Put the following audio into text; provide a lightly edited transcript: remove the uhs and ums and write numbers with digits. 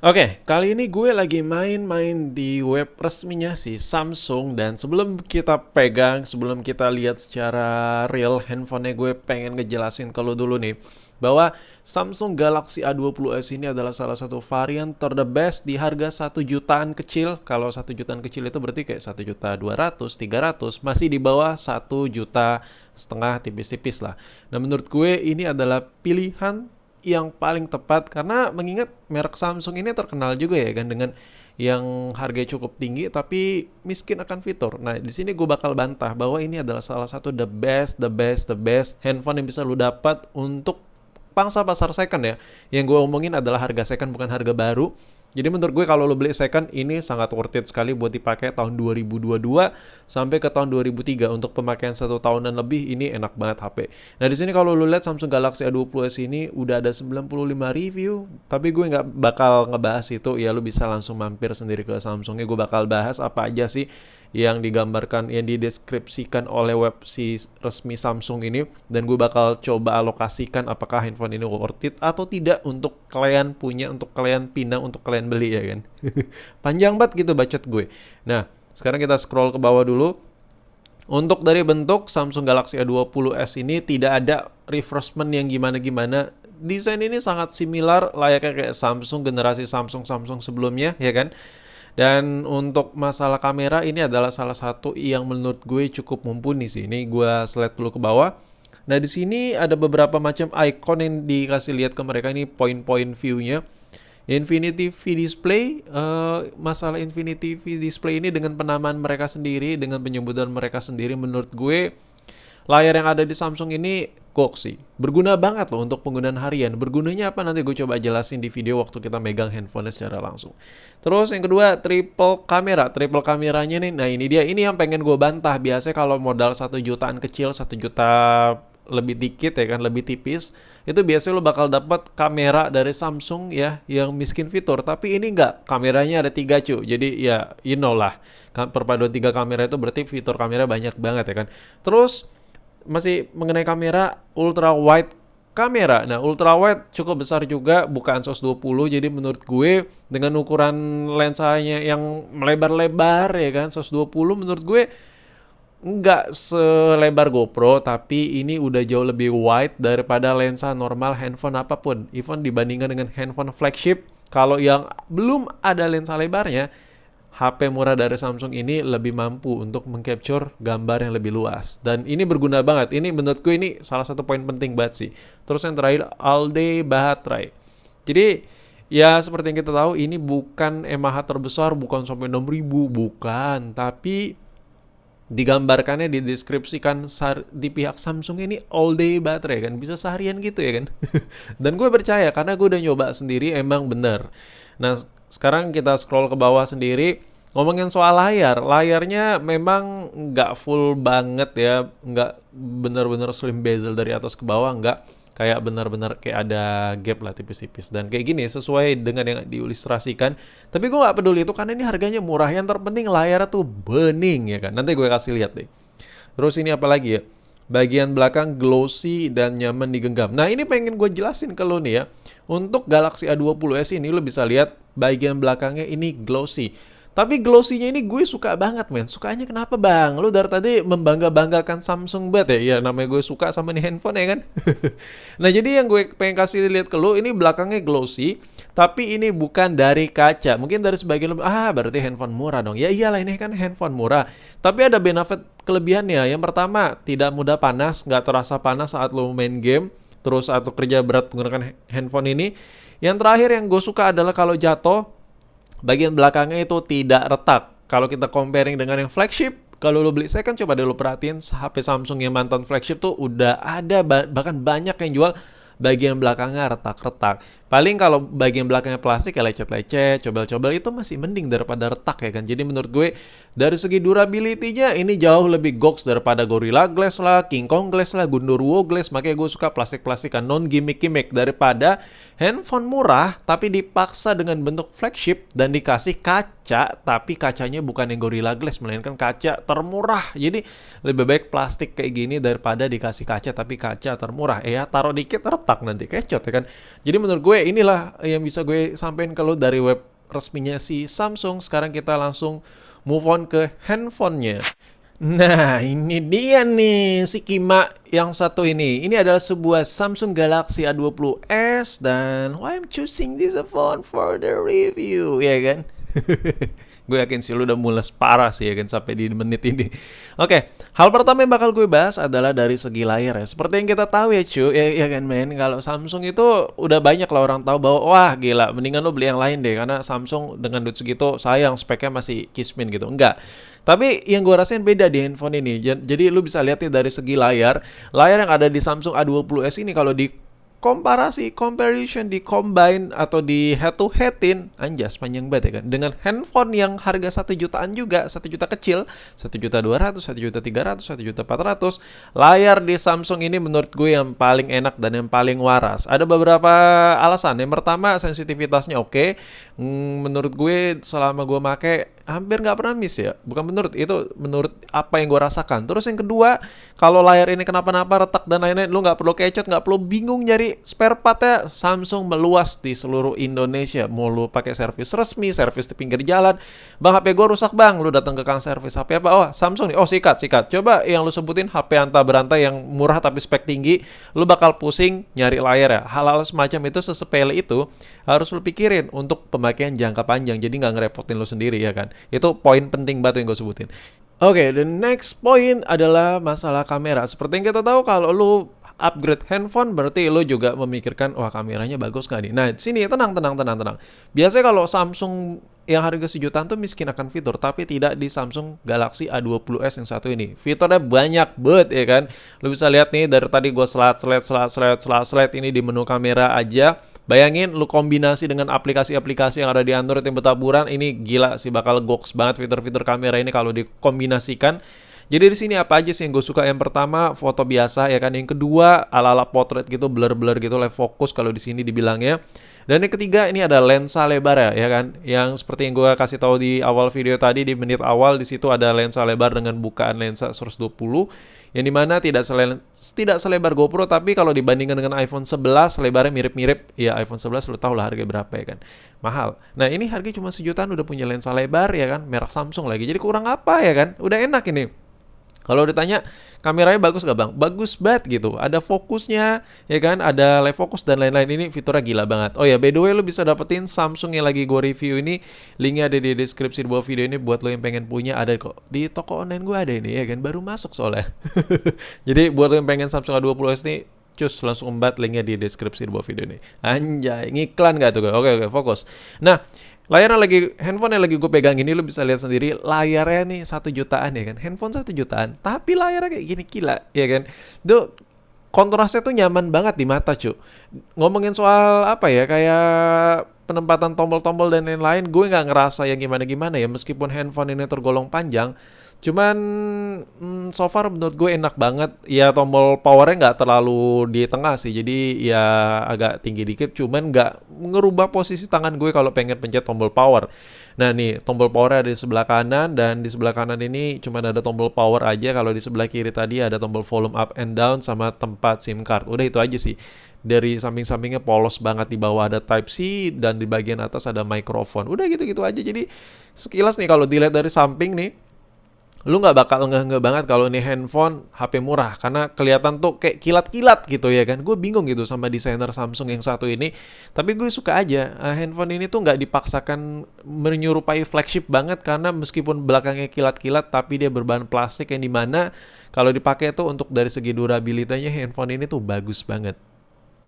Oke, kali ini gue lagi main-main di web resminya si Samsung. Dan sebelum kita pegang, sebelum kita lihat secara real handphonenya, gue pengen ngejelasin ke lo dulu nih bahwa Samsung Galaxy A20s ini adalah salah satu varian ter the best di harga 1 jutaan kecil. Kalau 1 jutaan kecil itu berarti kayak 1.200.000, 300, masih di bawah 1,5 juta, tipis-tipis lah. Nah, menurut gue ini adalah pilihan yang paling tepat karena mengingat merek Samsung ini terkenal juga ya kan dengan yang harganya cukup tinggi tapi miskin akan fitur. Nah, di sini gue bakal bantah bahwa ini adalah salah satu the best handphone yang bisa lu dapat untuk pangsa pasar second ya. Yang gue omongin adalah harga second bukan harga baru. Jadi menurut gue kalau lo beli second ini sangat worth it sekali buat dipakai tahun 2022 sampai ke tahun 2003 untuk pemakaian 1 tahunan lebih. Ini enak banget HP. Nah, di sini kalau lo lihat Samsung Galaxy A20s ini udah ada 95 review, tapi gue nggak bakal ngebahas itu. Ya lo bisa langsung mampir sendiri ke Samsungnya. Gue bakal bahas apa aja sih yang digambarkan, yang dideskripsikan oleh web si resmi Samsung ini, dan gue bakal coba alokasikan apakah handphone ini worth it atau tidak untuk kalian punya, untuk kalian pindah, untuk kalian beli ya kan. Panjang banget gitu bacot gue. Nah, sekarang kita scroll ke bawah dulu. Untuk dari bentuk, Samsung Galaxy A20s ini tidak ada refreshment yang gimana-gimana. Desain ini sangat similar layaknya kayak Samsung generasi Samsung sebelumnya ya kan. Dan untuk masalah kamera ini adalah salah satu yang menurut gue cukup mumpuni sih. Ini gue slide dulu ke bawah. Nah, di sini ada beberapa macam icon yang dikasih lihat ke mereka, ini point-point view-nya. Infinity V Display, masalah Infinity V Display ini dengan penamaan mereka sendiri, dengan penyebutan mereka sendiri, menurut gue layar yang ada di Samsung ini gok sih. Berguna banget loh untuk penggunaan harian. Bergunanya apa nanti gue coba jelasin di video waktu kita megang handphone secara langsung. Terus yang kedua, triple kamera. Triple kameranya nih, nah ini dia. Ini yang pengen gue bantah. Biasanya kalau modal 1 jutaan kecil, 1 juta lebih dikit ya kan, lebih tipis, itu biasanya lo bakal dapat kamera dari Samsung ya yang miskin fitur. Tapi ini enggak, kameranya ada 3 cuy. Jadi ya you know lah, perpaduan 3 kamera itu berarti fitur kamera banyak banget ya kan. Terus masih mengenai kamera, ultra wide kamera. Nah, ultra wide cukup besar juga, bukan 120. Jadi menurut gue dengan ukuran lensanya yang melebar-lebar ya kan, 120, menurut gue nggak selebar GoPro, tapi ini udah jauh lebih wide daripada lensa normal handphone apapun. Even dibandingkan dengan handphone flagship, kalau yang belum ada lensa lebarnya, HP murah dari Samsung ini lebih mampu untuk mengcapture gambar yang lebih luas. Dan ini berguna banget. Ini menurutku ini salah satu poin penting banget sih. Terus yang terakhir, all day baterai. Jadi ya seperti yang kita tahu, ini bukan mAh terbesar, bukan sampai 6000, bukan. Tapi digambarkannya, dideskripsikan di pihak Samsung ini all day baterai kan, bisa seharian gitu ya kan. Dan gue percaya karena gue udah nyoba sendiri, emang bener. Nah, sekarang kita scroll ke bawah sendiri. Ngomongin soal layar, layarnya memang nggak full banget ya, nggak bener-bener slim bezel dari atas ke bawah, nggak kayak benar-benar kayak ada gap lah tipis-tipis, dan kayak gini sesuai dengan yang diilustrasikan. Tapi gue nggak peduli itu karena ini harganya murah, yang terpenting layar tuh bening ya kan. Nanti gue kasih lihat deh. Terus ini apa lagi ya, bagian belakang glossy dan nyaman digenggam. Nah, ini pengen gue jelasin ke lo nih ya. Untuk Galaxy A20s ini lo bisa lihat bagian belakangnya ini glossy. Tapi glossy-nya ini gue suka banget men. Sukanya kenapa bang? Lu dari tadi membangga-banggakan Samsung banget ya? Ya namanya gue suka sama nih handphone ya kan? Nah, jadi yang gue pengen kasih lihat ke lu, ini belakangnya glossy, tapi ini bukan dari kaca. Mungkin dari sebagian lu, berarti handphone murah dong. Ya iyalah, ini kan handphone murah. Tapi ada benefit kelebihannya. Yang pertama, tidak mudah panas, nggak terasa panas saat lu main game, terus atau kerja berat menggunakan handphone ini. Yang terakhir yang gue suka adalah kalau jatuh, bagian belakangnya itu tidak retak. Kalau kita comparing dengan yang flagship, kalau lo beli second, coba deh lo perhatiin HP Samsung yang mantan flagship tuh udah ada bahkan banyak yang jual bagian belakangnya retak-retak. Paling kalau bagian belakangnya plastik ya lecet-lecet, cobel-cobel, itu masih mending daripada retak ya kan. Jadi menurut gue dari segi durability-nya ini jauh lebih goks daripada Gorilla Glass lah, King Kong Glass lah, Gundurwo Glass. Makanya gue suka plastik-plastikan, non gimmick-gimmick, daripada handphone murah tapi dipaksa dengan bentuk flagship dan dikasih kaca, tapi kacanya bukan yang Gorilla Glass melainkan kaca termurah. Jadi lebih baik plastik kayak gini daripada dikasih kaca tapi kaca termurah. Ya taruh dikit retak retak nanti, kecot ya kan. Jadi menurut gue inilah yang bisa gue sampaikan kalau dari web resminya si Samsung. Sekarang kita langsung move on ke handphonenya. Nah, ini dia nih si Kima yang satu ini. Ini adalah sebuah Samsung Galaxy A20s dan why I'm choosing this phone for the review, ya kan? Gue yakin sih lu udah mules parah sih ya kan sampai di menit ini. Oke, hal pertama yang bakal gue bahas adalah dari segi layar ya. Seperti yang kita tahu ya cuy, ya kan men, kalau Samsung itu udah banyak lah orang tahu bahwa wah gila, mendingan lu beli yang lain deh karena Samsung dengan duit segitu sayang speknya masih kismin gitu. Enggak. Tapi yang gue rasain beda di handphone ini. Jadi lu bisa lihat nih dari segi layar. Layar yang ada di Samsung A20s ini kalau di comparison, di combine atau di head to headin, anjas panjang banget ya kan, dengan handphone yang harga 1 jutaan juga, 1 juta kecil, 1.200.000, 1.300.000, 1.400.000, layar di Samsung ini menurut gue yang paling enak dan yang paling waras. Ada beberapa alasan. Yang pertama, sensitivitasnya oke. Menurut gue selama gue make hampir nggak pernah miss ya. Bukan menurut apa yang gue rasakan. Terus yang kedua, kalau layar ini kenapa-napa, retak dan lain-lain, lu nggak perlu kecot, nggak perlu bingung nyari spare partnya. Samsung meluas di seluruh Indonesia. Mau lu pakai servis resmi, servis di pinggir jalan, bang HP gue rusak bang, lu datang ke kang servis HP apa? Oh Samsung nih, oh sikat. Coba yang lu sebutin HP anta beranta yang murah tapi spek tinggi, lu bakal pusing nyari layar ya. Hal-hal semacam itu, sesepele itu harus lu pikirin untuk pemakaian jangka panjang. Jadi nggak ngerepotin lu sendiri ya kan. Itu poin penting banget yang gue sebutin. Oke, the next point adalah masalah kamera. Seperti yang kita tahu, kalau lu upgrade handphone berarti lu juga memikirkan wah kameranya bagus gak nih. Nah, sini tenang. Biasanya kalau Samsung yang harga 1 jutaan tuh miskin akan fitur, tapi tidak di Samsung Galaxy A20s yang satu ini. Fiturnya banyak banget ya kan. Lu bisa lihat nih dari tadi gue slide ini di menu kamera aja. Bayangin lu kombinasi dengan aplikasi-aplikasi yang ada di Android yang bertaburan, ini gila sih, bakal goks banget fitur-fitur kamera ini kalau dikombinasikan. Jadi di sini apa aja sih yang gue suka? Yang pertama foto biasa ya kan. Yang kedua ala-ala portrait gitu, blur-blur gitu, live focus kalau di sini dibilangnya. Dan yang ketiga ini ada lensa lebar ya kan. Yang seperti yang gue kasih tahu di awal video tadi, di menit awal, di situ ada lensa lebar dengan bukaan lensa 120, yang dimana tidak selebar GoPro, tapi kalau dibandingkan dengan iPhone 11 lebarnya mirip-mirip. Ya iPhone 11 lu tau lah harga berapa ya kan, mahal. Nah ini harganya cuma 1 jutaan udah punya lensa lebar ya kan, merek Samsung lagi. Jadi kurang apa ya kan, udah enak ini. Kalau ditanya kameranya bagus gak bang? Bagus banget gitu. Ada fokusnya, ya kan? Ada live focus dan lain-lain. Ini fiturnya gila banget. Oh ya, by the way, lo bisa dapetin Samsung yang lagi gue review ini. Linknya ada di deskripsi di bawah video ini. Buat lo yang pengen punya, ada kok. Di toko online gue ada ini, ya kan? Baru masuk soalnya. Jadi buat lo yang pengen Samsung A20s ini, cus langsung embat, linknya di deskripsi di bawah video ini. Anjay, ngiklan gak tuh gue? Oke, fokus. Nah, handphone yang lagi gue pegang ini, lu bisa lihat sendiri layarnya nih 1 jutaan ya kan. Handphone 1 jutaan, tapi layarnya kayak gini, gila ya kan. Tuh kontrasnya tuh nyaman banget di mata cu. Ngomongin soal apa ya, kayak penempatan tombol-tombol dan lain-lain, gue nggak ngerasa yang gimana-gimana ya. Meskipun handphone ini tergolong panjang, cuman so far menurut gue enak banget. Ya tombol powernya nggak terlalu di tengah sih, jadi ya agak tinggi dikit, cuman nggak ngerubah posisi tangan gue kalau pengen pencet tombol power. Nah nih tombol powernya ada di sebelah kanan, dan di sebelah kanan ini cuman ada tombol power aja. Kalau di sebelah kiri tadi ada tombol volume up and down sama tempat SIM card. Udah itu aja sih. Dari samping-sampingnya polos banget, di bawah ada Type C dan di bagian atas ada mikrofon. Udah gitu-gitu aja. Jadi sekilas nih kalau dilihat dari samping nih, lu nggak bakal ngeh banget kalau ini handphone HP murah, karena kelihatan tuh kayak kilat-kilat gitu ya kan. Gue bingung gitu sama desainer Samsung yang satu ini, tapi gue suka aja handphone ini tuh nggak dipaksakan menyerupai flagship banget, karena meskipun belakangnya kilat-kilat tapi dia berbahan plastik yang dimana kalau dipakai tuh untuk dari segi durabilitasnya handphone ini tuh bagus banget.